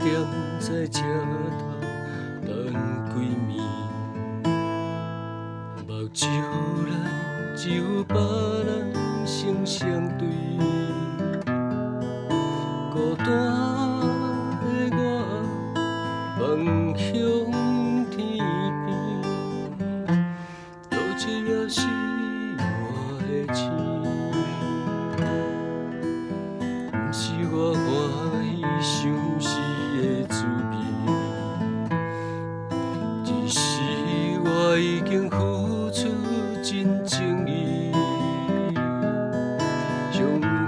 踮在车头等几暝，目睭内只有别人成双对，孤单的我望向天边，多一粒是我的星。不是我欢喜想死的滋味，只是我已经付出真情意。伤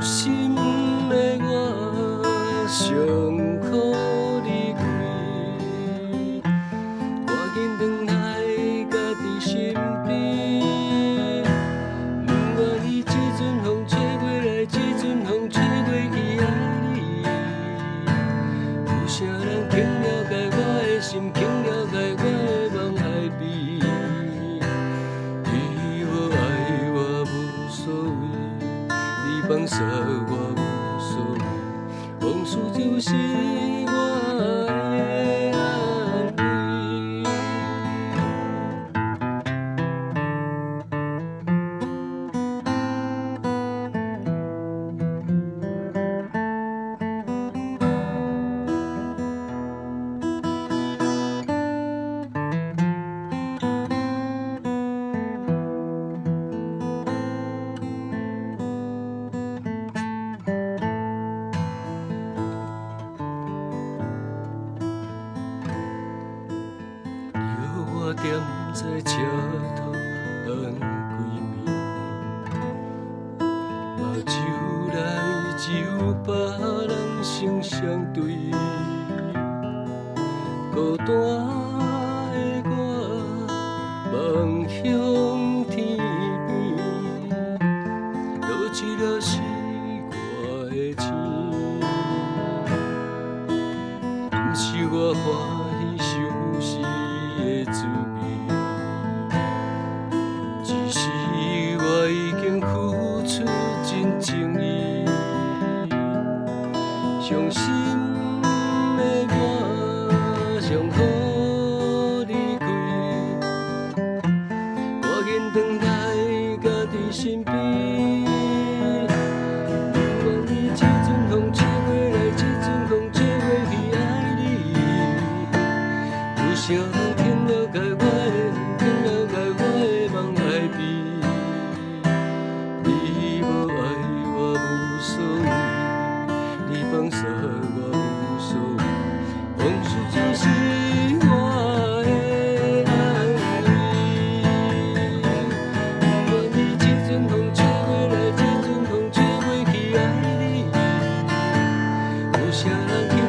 心的我，伤苦离开，赶紧回来家己身边。不愿意这阵风吹过来，这阵风吹过去爱你。有啥人肯了解我的心，肯了解我的梦爱悲？你无爱我无所谓，你放下我无所谓，往事就是我的安慰。留我踮在车头等几暝，目睭内只有别人成双对，孤单的我望向天边，多一粒是我的星。不是我欢喜想死的滋味，只是我已经付出真情意。伤心的我，上好离开，赶紧回来家己身边。不愿意这阵风吹过来，这阵风吹过去爱你。有啥人肯了解我的，肯了解我的梦爱悲？你无爱我无所谓，你放下我无所谓，往事就是我的安慰。不愿意这阵风吹过来，这阵风吹过去爱你。有啥人？